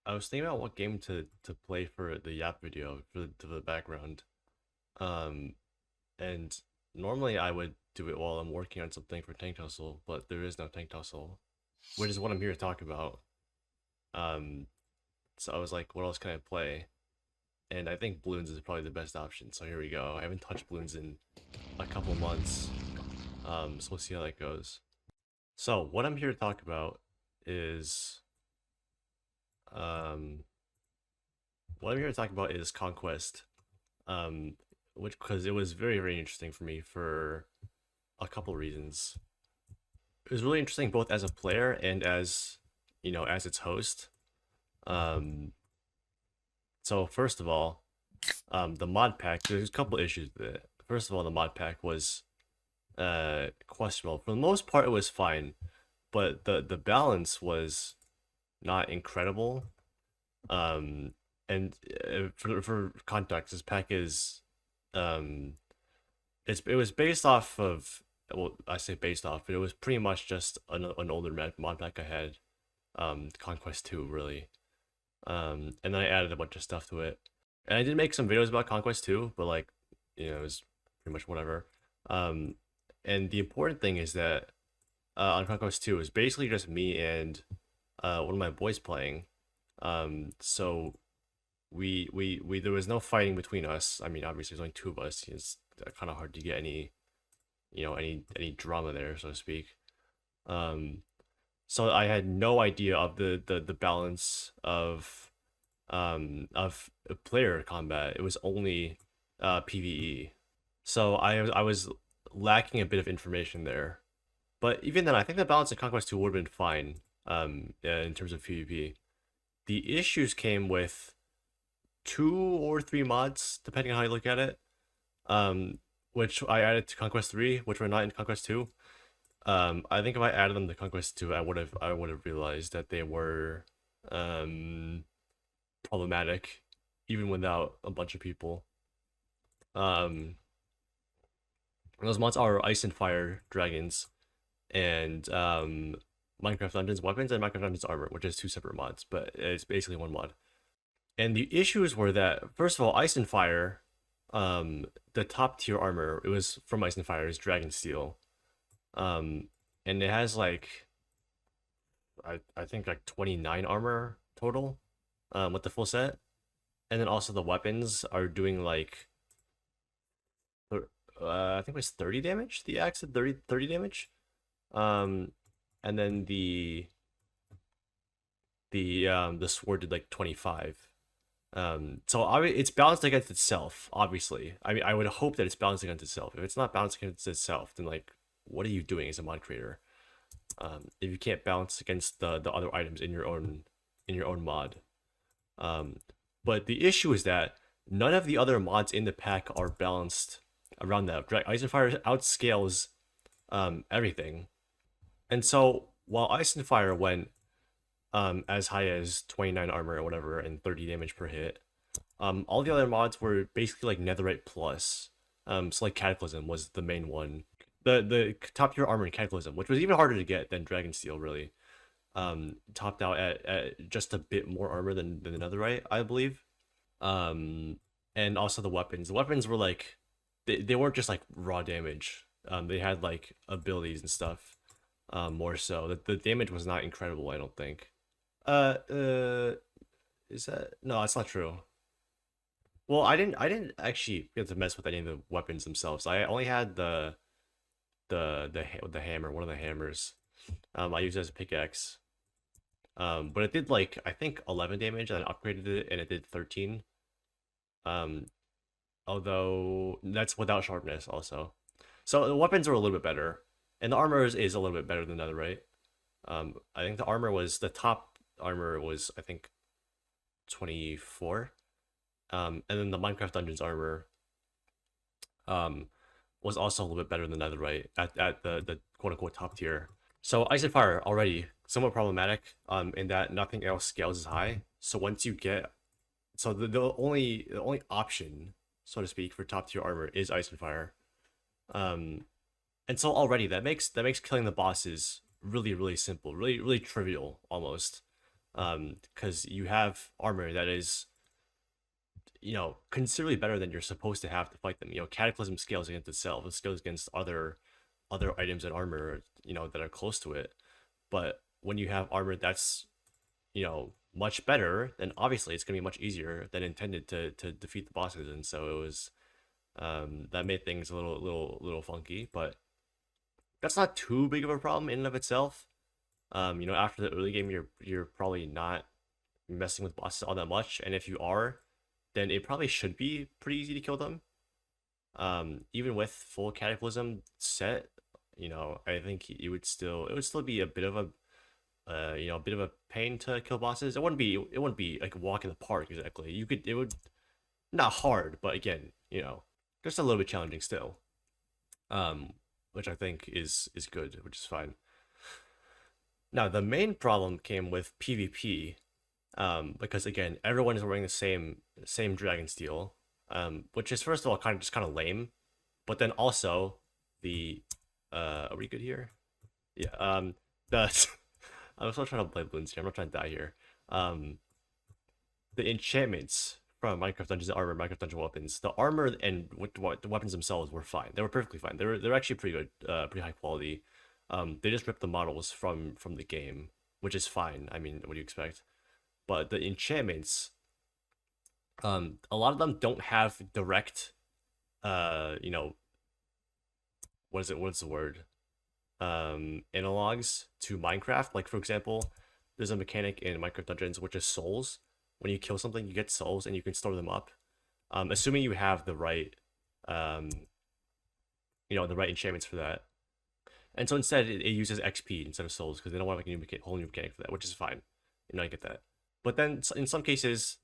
I was thinking about what game to play for the Yap video for the background. Um, and normally I would do it while I'm working on something for Tank Tussle, but there is no Tank Tussle, which is what I'm here to talk about. Um, so I was like, what else can I play? And I think Bloons is probably the best option. So here we go. I haven't touched Bloons in a couple months. So we'll see how that goes. So what I'm here to talk about is um what I'm here to talk about is Conquest. Um, which because it was very interesting for me for a couple reasons. It was really interesting both as a player and as as its host. Um, so first of all, the mod pack. There's a couple issues with it. First of all, the mod pack was questionable. For the most part, it was fine, but the balance was not incredible. Um, and for context, this pack is um it was based off of, well, I say based off, but it was pretty much just an older mod pack I had, Conquest 2 really. And then I added a bunch of stuff to it. And I did make some videos about Conquest 2, but like, it was pretty much whatever. Um and the important thing is that on Conquest 2 is basically just me and one of my boys playing. So we there was no fighting between us. I mean, obviously there's only two of us. It's kind of hard to get any any drama there, so to speak. Um, so I had no idea of the balance of player combat. It was only PvE. So I was lacking a bit of information there. But even then, I think the balance in Conquest 2 would have been fine in terms of PvP. The issues came with two or three mods, depending on how you look at it. Which I added to Conquest 3, which were not in Conquest 2. I think if I added them to Conquest 2, I would have realized that they were um problematic, even without a bunch of people. Um, those mods are Ice and Fire Dragons and Minecraft Dungeons Weapons and Minecraft Dungeons Armor, which is two separate mods, but it's basically one mod. And the issues were that, first of all, Ice and Fire, the top tier armor, it was from Ice and Fire, is Dragon Steel. And it has like I think like 29 armor total, with the full set. And then also the weapons are doing like I think it was 30 damage. The axe did 30 damage. Um, and then the sword did like 25. So it's balanced against itself, obviously. I mean, I would hope that it's balanced against itself. If it's not balanced against itself, then like, what are you doing as a mod creator? If you can't balance against the other items in your own mod. Um, but the issue is that none of the other mods in the pack are balanced around that. Ice and Fire outscales everything, and so while Ice and Fire went as high as 29 armor or whatever and 30 damage per hit, all the other mods were basically like Netherite plus. So like Cataclysm was the main one. The top tier armor in Cataclysm, which was even harder to get than Dragon Steel, really. Topped out at just a bit more armor than the Netherite, I believe. Um, and also the weapons. The weapons were like they weren't just like raw damage. They had like abilities and stuff. More so. The damage was not incredible, I don't think. Uh, uh, is that no? That's not true. Well, I didn't actually get to mess with any of the weapons themselves. I only had the hammer, one of the hammers. I used it as a pickaxe. But it did like I think 11 damage, and I upgraded it, and it did 13. Um, although that's without sharpness also. So the weapons are a little bit better, and the armor is a little bit better than the other, right? I think the top armor was I think 24. And then the Minecraft Dungeons armor um was also a little bit better than Netherite at the quote unquote top tier. So Ice and Fire already somewhat problematic in that nothing else scales as high. So once you get so the only option, so to speak, for top tier armor is Ice and Fire. Um and so already that makes killing the bosses really simple, really trivial almost. Because you have armor that is, considerably better than you're supposed to have to fight them. Cataclysm scales against itself. It scales against other items and armor, that are close to it. But when you have armor that's, much better, then obviously it's gonna be much easier than intended to defeat the bosses. And so it was, that made things a little funky, but that's not too big of a problem in and of itself. After the early game, you're probably not messing with bosses all that much, and if you are, then it probably should be pretty easy to kill them. Even with full Cataclysm set, I think it would still be a bit of a bit of a pain to kill bosses. It wouldn't be like a walk in the park exactly. It would not hard, but again, just a little bit challenging still. Which I think is good, which is fine. Now the main problem came with PvP, because again, everyone is wearing the same dragon steel, which is first of all kind of lame, but then also the are we good here? Yeah. The I'm still trying to play balloons here. I'm not trying to die here. The enchantments from Minecraft Dungeons Armor, Minecraft Dungeon Weapons, the armor and what the weapons themselves were fine. They were perfectly fine. They're actually pretty good, pretty high quality. They just ripped the models from the game, which is fine. I mean, what do you expect? But the enchantments, a lot of them don't have direct, you know, what's the word? Analogs to Minecraft. Like for example, there's a mechanic in Minecraft Dungeons which is souls. When you kill something, you get souls and you can store them up. Assuming you have um, the right enchantments for that. And so instead, it uses XP instead of souls because they don't want like a whole new mechanic for that, which is fine. I get that. But then in some cases,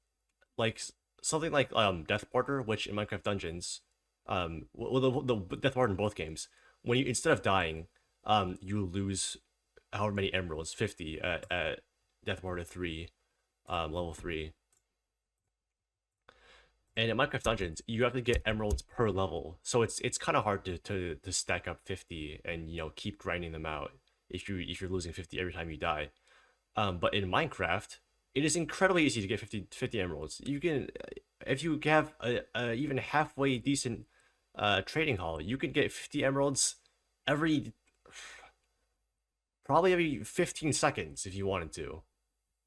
like something like Death Porter, which in Minecraft Dungeons, well the Death Porter in both games, when you instead of dying, you lose however many emeralds, 50 at Death Porter 3, level 3. And in Minecraft Dungeons, you have to get emeralds per level, so it's kind of hard to stack up 50 and keep grinding them out if you're losing 50 every time you die. But in Minecraft, it is incredibly easy to get 50 emeralds. You can, if you have a even halfway decent trading haul, you can get 50 emeralds every probably every 15 seconds if you wanted to.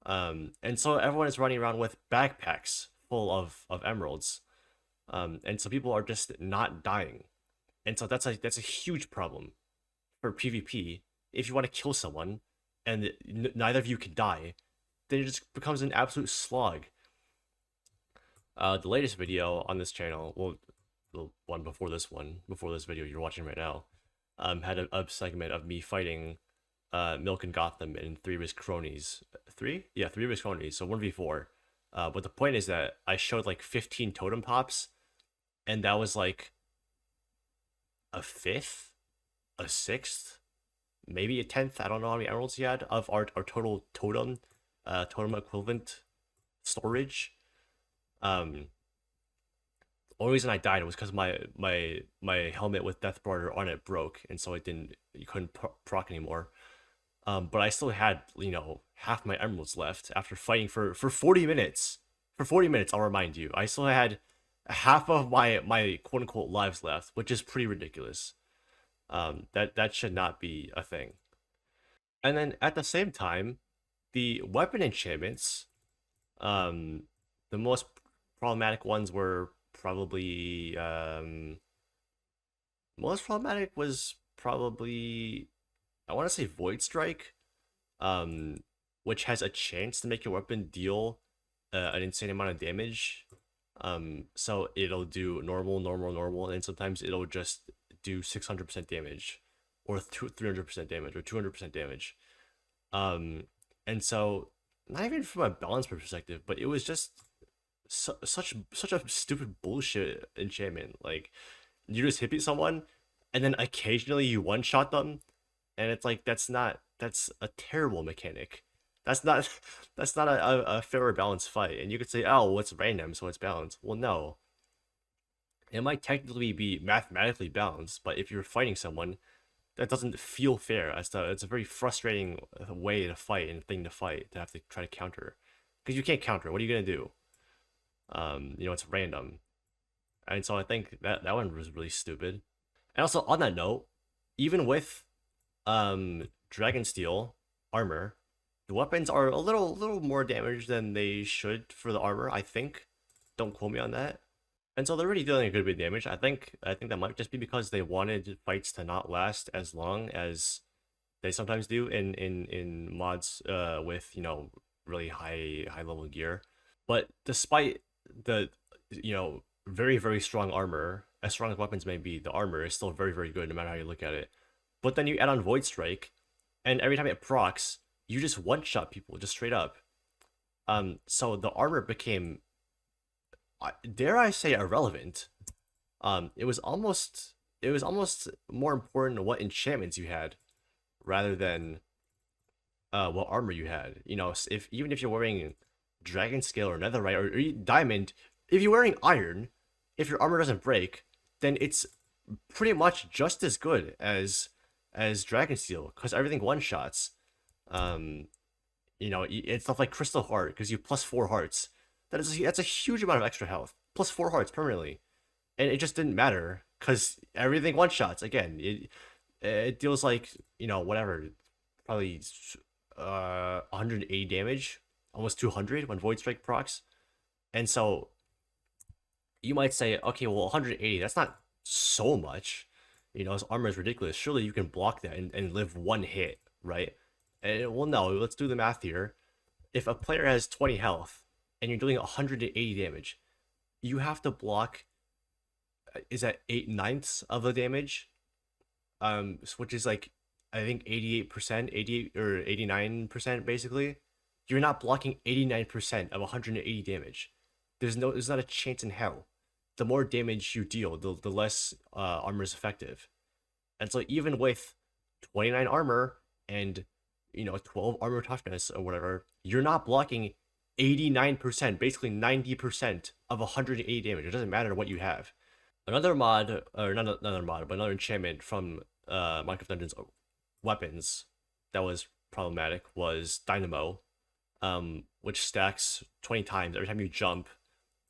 And so everyone is running around with backpacks full of emeralds. And so people are just not dying. And so that's a huge problem for PvP. If you want to kill someone and neither of you can die, then it just becomes an absolute slog. The latest video on this channel, well, the one before this video you're watching right now, had a segment of me fighting Milk and Gotham and three of his cronies. Three? Yeah, three of his cronies. So 1v4. But the point is that I showed like 15 totem pops, and that was like a fifth, a sixth, maybe a tenth. I don't know how many emeralds he had of our total totem equivalent storage. Um, the only reason I died was because my helmet with Death Border on it broke, and so you couldn't proc anymore. But I still had, half my emeralds left after fighting for 40 minutes. For 40 minutes, I'll remind you, I still had half of my quote unquote lives left, which is pretty ridiculous. That should not be a thing. And then at the same time, the weapon enchantments, um, the most problematic ones were probably most problematic was probably, I want to say, Void Strike, um, which has a chance to make your weapon deal an insane amount of damage. So it'll do normal, normal, normal, and sometimes it'll just do 600% damage, or 300% damage, or 200% damage. Um, and so not even from a balance perspective, but it was just such a stupid bullshit enchantment. Like you just hit someone, and then occasionally you one shot them, and it's like that's a terrible mechanic. That's not that's not a fair or balanced fight. And you could say, oh, well, it's random, so it's balanced. Well, no, it might technically be mathematically balanced, but if you're fighting someone, that doesn't feel fair. It's a very frustrating way to fight and thing to fight to have to try to counter, because you can't counter. What are you gonna do? It's random, and so I think that one was really stupid. And also on that note, even with Dragon Steel armor, the weapons are a little more damage than they should for the armor, I think. Don't quote me on that. And so they're already dealing a good bit of damage. I think that might just be because they wanted fights to not last as long as they sometimes do in mods with really high level gear. But despite the very very strong armor, as strong as weapons may be, the armor is still very very good no matter how you look at it. But then you add on Void Strike, and every time it procs, you just one shot people just straight up. So the armor became, dare I say, irrelevant. It was almost more important what enchantments you had rather than what armor you had. If even if you're wearing Dragon Scale or Netherite or Diamond, if you're wearing Iron, if your armor doesn't break, then it's pretty much just as good as Dragon Steel because everything one shots. Um, it's stuff like Crystal Heart because you plus 4 hearts. That's a huge amount of extra health. Plus 4 hearts permanently, and it just didn't matter because everything one shots again. It deals like whatever, probably 180 damage, almost 200 when Void Strike procs, and so you might say, okay, well 180, that's not so much. His armor is ridiculous. Surely you can block that and live one hit, right? And well, no. Let's do the math here. If a player has 20 health and you're doing 180 damage, you have to block. Is that 8/9 of the damage? Which is like I think 88%, 88 or 89% basically. You're not blocking 89% of 180 damage. There's not a chance in hell. The more damage you deal, the less armor is effective. And so even with 29 armor and 12 armor toughness or whatever, you're not blocking 89%, basically 90% of 180 damage. It doesn't matter what you have. Another mod, or not another mod, but another enchantment from Minecraft Dungeons weapons that was problematic was Dynamo, which stacks 20 times. Every time you jump,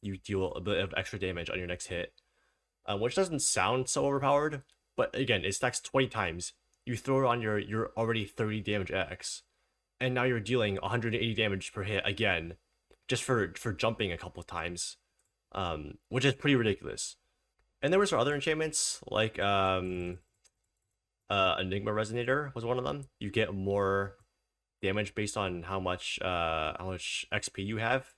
you deal a bit of extra damage on your next hit, which doesn't sound so overpowered, but again, it stacks 20 times. You throw it on your already 30 damage X, and now you're dealing 180 damage per hit again, just for jumping a couple of times, which is pretty ridiculous. And there were some other enchantments like Enigma Resonator was one of them. You get more damage based on how much XP you have,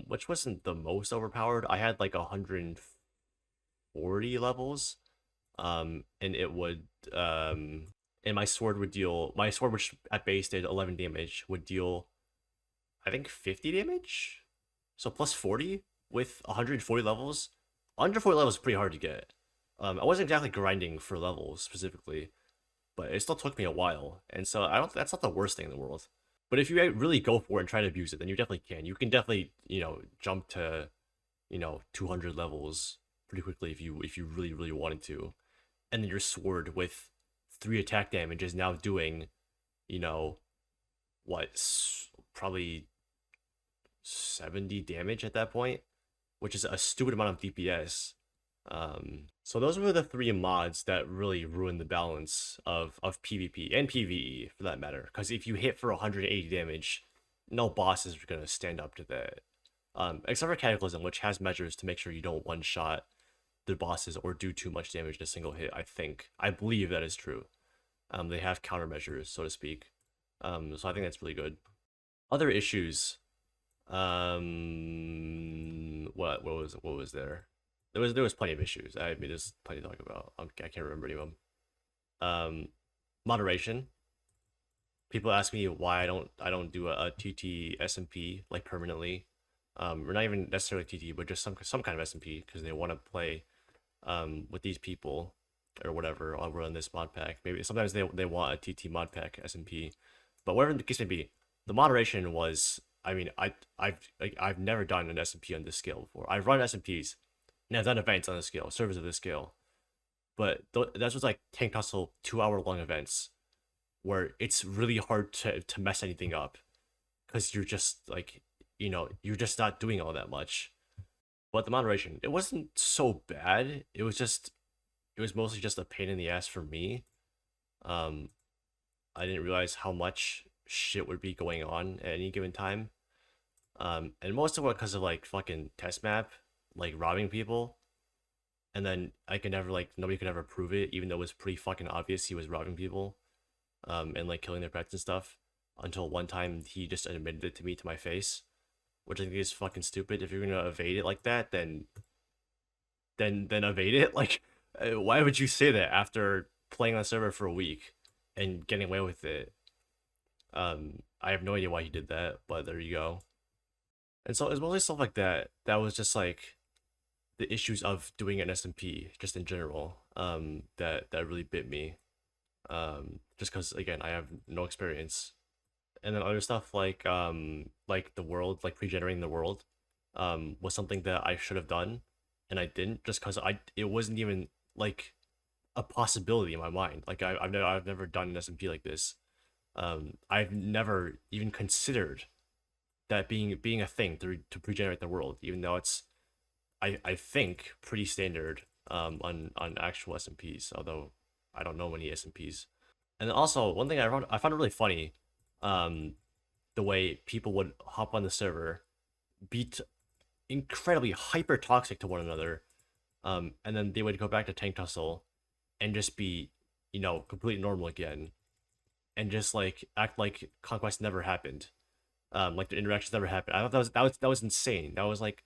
which wasn't the most overpowered. I had like 140 levels, and it would and my sword, which at base did 11 damage, would deal I think 50 damage, so plus 40 with 140 levels. Under 40 levels is pretty hard to get. I wasn't exactly grinding for levels specifically, but it still took me a while, and so I don't. That's not the worst thing in the world. But if you really go for it and try to abuse it, then you definitely can. You can definitely jump to 200 levels pretty quickly if you really really wanted to, and then your sword with 3 attack damage is now doing, probably 70 damage at that point, which is a stupid amount of DPS. So those were the 3 mods that really ruined the balance of PvP and PvE for that matter. Because if you hit for 180 damage, no bosses are gonna stand up to that. Except for Cataclysm, which has measures to make sure you don't one shot the bosses or do too much damage in a single hit. I believe that is true. They have countermeasures, so to speak. So I think that's really good. Other issues. What was there? There was plenty of issues. I mean, there's plenty to talk about. I can't remember any of them. Moderation. People ask me why I don't do a TT SMP like permanently. Or not even necessarily TT, but just some kind of SMP because they want to play with these people or whatever. I'll run this mod pack. Maybe sometimes they want a TT mod pack SMP, but whatever the case may be, the moderation was. I mean, I've never done an SMP on this scale before. I've run SMPs, and I've done events on this scale, servers of this scale, but that's just like tank tussle 2 hour long events where it's really hard to mess anything up because you're just like you're just not doing all that much. But the moderation, it wasn't so bad. It was mostly just a pain in the ass for me. Um, I didn't realize how much shit would be going on at any given time. And most of it because of like fucking test map, like robbing people, and then I could never like nobody could ever prove it, even though it was pretty fucking obvious he was robbing people, and like killing their pets and stuff. Until one time he just admitted it to me to my face, which I think is fucking stupid. If you're gonna evade it like that, then evade it. Like, why would you say that after playing on the server for a week and getting away with it? I have no idea why he did that, but there you go. And so it's mostly stuff like that. That was just like the issues of doing an SMP just in general. That really bit me. Just because again I have no experience, and then other stuff like the world, like pre-generating the world, was something that I should have done, and I didn't just because it wasn't even like a possibility in my mind. Like I've never done an SMP like this. I've never even considered that being a thing to pre-generate the world, even though it's I think pretty standard on actual SMPs, although I don't know many SMPs. And then also one thing I found it really funny, um, the way people would hop on the server, be incredibly hyper toxic to one another, and then they would go back to tank tussle, and just be, completely normal again, and just like act like conquest never happened, like the interactions never happened. I thought that was insane. That was like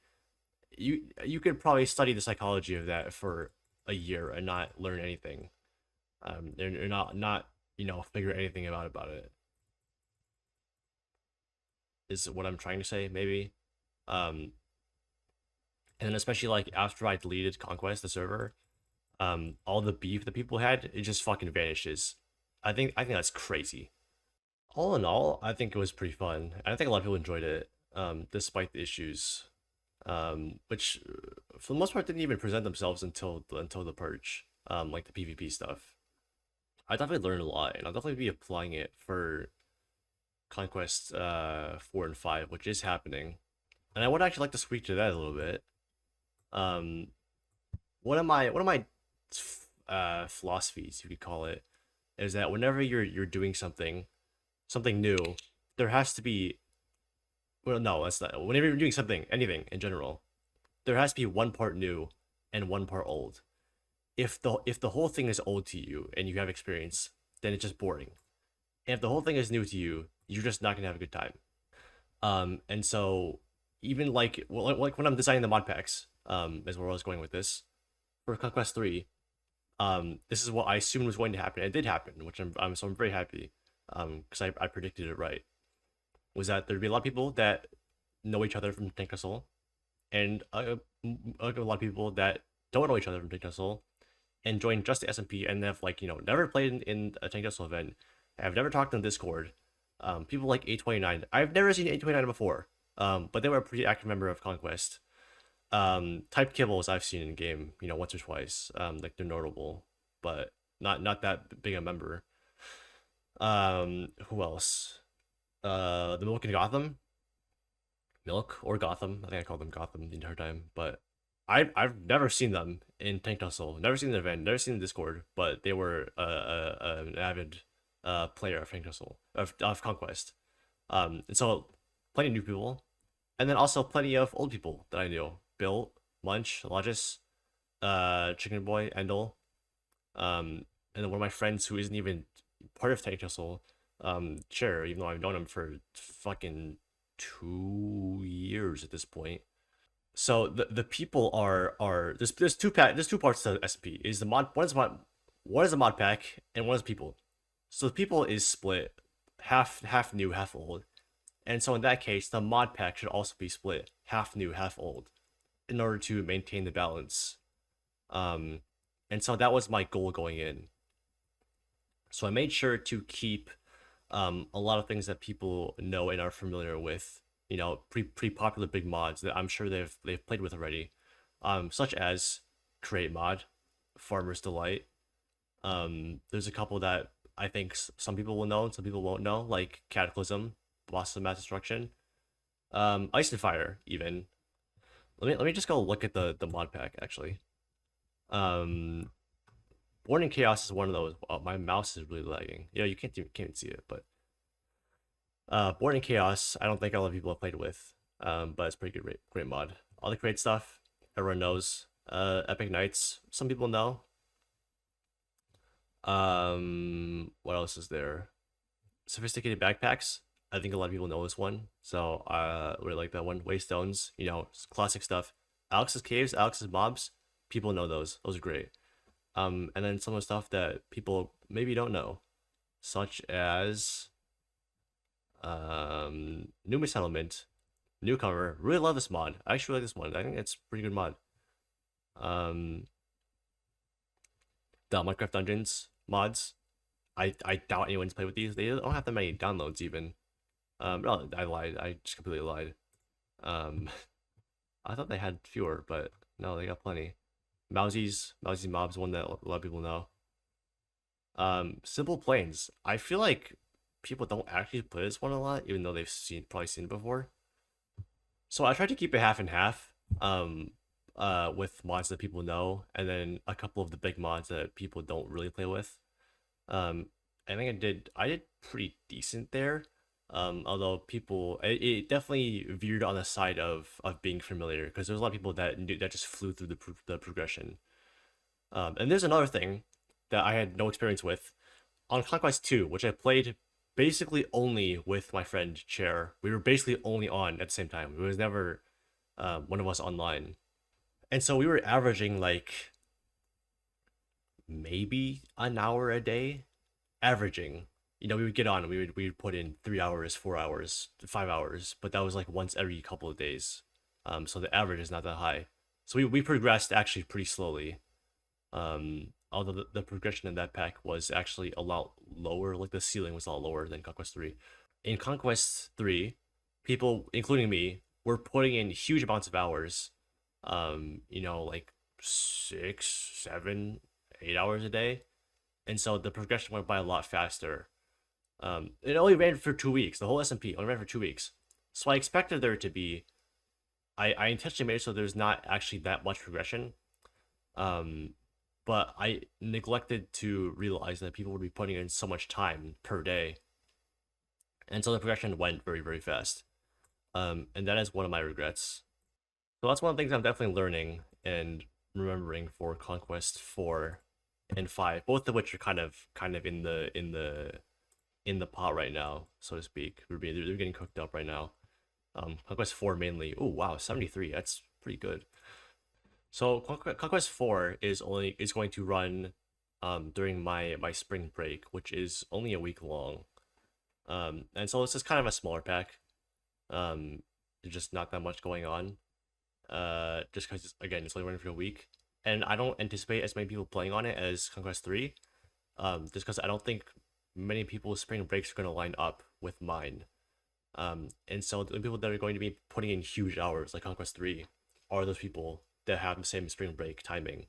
you could probably study the psychology of that for a year and not learn anything. They're not figure anything about it is what I'm trying to say, maybe. Um, and then especially like after I deleted Conquest, the server, all the beef that people had, it just fucking vanishes. I think that's crazy. All in all, I think it was pretty fun. I think a lot of people enjoyed it, despite the issues, which for the most part didn't even present themselves until the purge, like the PvP stuff. I definitely learned a lot, and I'll definitely be applying it for Conquest 4 and 5, which is happening. And I would actually like to speak to that a little bit. Um, one of my philosophies, you could call it, is that whenever you're doing something new, there has to be, well, no, that's not. Whenever you're doing something, anything in general, there has to be one part new and one part old. If the whole thing is old to you and you have experience, then it's just boring. And if the whole thing is new to you, you're just not gonna have a good time. And so even like when I'm designing the mod packs, is where I was going with this for Conquest 3. This is what I assumed was going to happen. It did happen, which I'm very happy. Because I predicted it right. Was that there'd be a lot of people that know each other from Tank Tussle, and a lot of people that don't know each other from Tank Tussle, and join just the SMP and have like never played in a Tank Tussle event, have never talked on Discord. People like 829. I've never seen 829 before. But they were a pretty active member of Conquest. Type kibbles I've seen in game, once or twice. Like they're notable, but not that big a member. Who else? The Milk and Gotham. Milk or Gotham. I think I called them Gotham the entire time. But I've never seen them in Tank Tussle. Never seen the event. Never seen the Discord. But they were an avid player of Tank Tussle of Conquest. And so plenty of new people, and then also plenty of old people that I knew. Bill, Munch, Logis, Chicken Boy, Endel, and then one of my friends who isn't even part of Tank Tussle, Cher, even though I've known him for fucking 2 years at this point. So the people are there's two parts to the SP. Is the mod one is a mod pack and one is people. So the people is split half new, half old. And so in that case, the mod pack should also be split half new, half old, in order to maintain the balance. And so that was my goal going in. So I made sure to keep a lot of things that people know and are familiar with, pretty popular big mods that I'm sure they've played with already, such as create mod, Farmer's Delight. There's a couple that I think some people will know and some people won't know, like Cataclysm, Bosses of Mass Destruction, Ice and Fire, even. Let me just go look at the mod pack actually. Um, Born in Chaos is one of those. Oh, my mouse is really lagging. Yeah, you can't see it, but Born in Chaos, I don't think a lot of people have played with. But it's pretty good, great mod. All the great stuff, everyone knows. Epic Knights, some people know. What else is there? Sophisticated backpacks. I think a lot of people know this one, so really like that one. Waystones, classic stuff. Alex's Caves, Alex's Mobs, people know those. Those are great. And then some of the stuff that people maybe don't know, such as Numa Settlement, Newcomer. Really love this mod. I actually like this one. I think it's a pretty good mod. Um, the Minecraft Dungeons mods. I doubt anyone's played with these. They don't have that many downloads even. No, I lied. I just completely lied. Um, I thought they had fewer, but no, they got plenty. Mousie's Mobs, one that a lot of people know. Simple Plains. I feel like people don't actually play this one a lot, even though they've probably seen it before. So I tried to keep it half and half. With mods that people know, and then a couple of the big mods that people don't really play with. I think I did pretty decent there. Although it definitely veered on the side of being familiar because there's a lot of people that just flew through the progression. And there's another thing that I had no experience with on Conquest 2, which I played basically only with my friend Chair. We were basically only on at the same time. It was never one of us online, and so we were averaging like maybe an hour a day, averaging. We would get on and we would put in 3 hours, 4 hours, 5 hours, but that was like once every couple of days. So the average is not that high. So we progressed actually pretty slowly. Although the progression in that pack was actually a lot lower, like the ceiling was a lot lower than Conquest 3. In Conquest 3, people, including me, were putting in huge amounts of hours. Like 6, 7, 8 hours a day. And so the progression went by a lot faster. It only ran for 2 weeks. The whole SMP only ran for 2 weeks. So I expected there to be. I intentionally made it so there's not actually that much progression. But I neglected to realize that people would be putting in so much time per day, and so the progression went very very fast. And that is one of my regrets. So that's one of the things I'm definitely learning and remembering for Conquest 4 and 5, both of which are kind of in the pot right now, so to speak. They're getting cooked up right now. Conquest 4 mainly. Oh wow, 73. That's pretty good. So Conquest 4 is going to run during my spring break, which is only a week long. And so this is kind of a smaller pack. There's just not that much going on. Just because again it's only running for a week, and I don't anticipate as many people playing on it as Conquest 3. Just because I don't think many people's spring breaks are going to line up with mine. And so the people that are going to be putting in huge hours like Conquest 3 are those people that have the same spring break timing.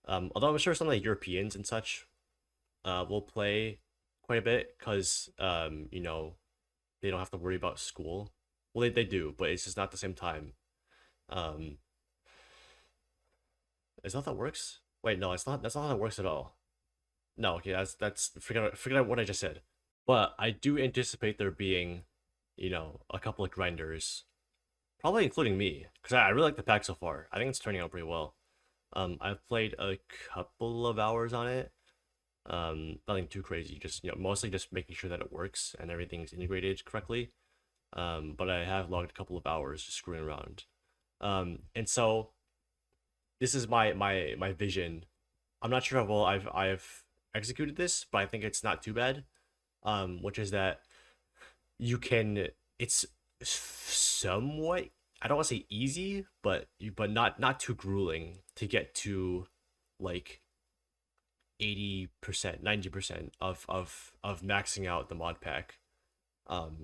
Although I'm sure some of the Europeans and such will play quite a bit because they don't have to worry about school. Well, they do, but it's just not the same time. Um, is that how that works? Wait, no, it's not. That's not how that works at all. No, okay, that's forget out what I just said. But I do anticipate there being, a couple of grinders, probably including me, because I really like the pack so far. I think it's turning out pretty well. I've played a couple of hours on it. Nothing too crazy, just mostly just making sure that it works and everything's integrated correctly. But I have logged a couple of hours just screwing around. And so this is my vision. I'm not sure how well I've executed this, but I think it's not too bad. Which is that it's somewhat, I don't want to say easy, but not too grueling to get to like 80%, 90% of maxing out the mod pack,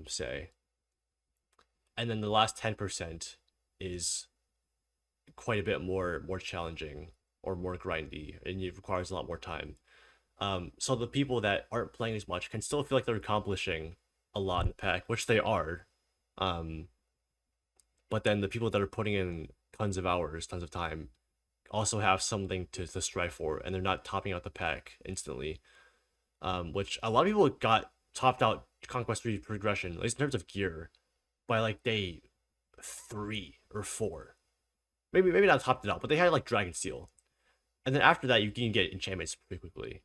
say. And then the last 10% is quite a bit more challenging, or more grindy, and it requires a lot more time. So the people that aren't playing as much can still feel like they're accomplishing a lot in the pack, which they are. Um, but then the people that are putting in tons of hours, tons of time, also have something to strive for, and they're not topping out the pack instantly. Which a lot of people got topped out Conquest 3 progression, at least in terms of gear, by like day 3 or 4. Maybe not topped it out, but they had like Dragon Steel. And then after that, you can get enchantments pretty quickly.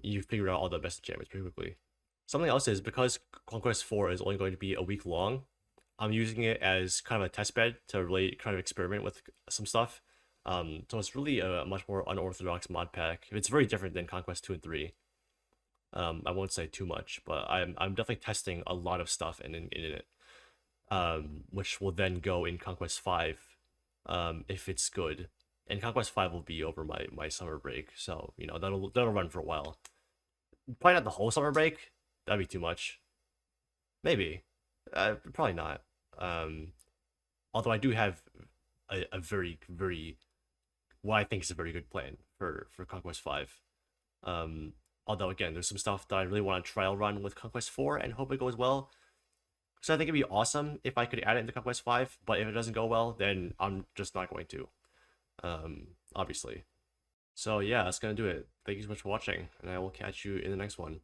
You figure out all the best enchantments pretty quickly. Something else is because Conquest 4 is only going to be a week long, I'm using it as kind of a test bed to really kind of experiment with some stuff. So it's really a much more unorthodox mod pack. It's very different than Conquest 2 and 3. I won't say too much, but I'm definitely testing a lot of stuff in it. Which will then go in Conquest 5, if it's good. And Conquest 5 will be over my summer break, so you know that'll run for a while. Probably not the whole summer break. That'd be too much. Maybe, probably not. Um, Although I do have a very what I think is a very good plan for Conquest 5. Um, Although again, there's some stuff that I really want to trial run with Conquest 4 and hope it goes well. So I think it'd be awesome if I could add it into Conquest 5, but if it doesn't go well, then I'm just not going to. Obviously. So yeah, that's gonna do it. Thank you so much for watching, and I will catch you in the next one.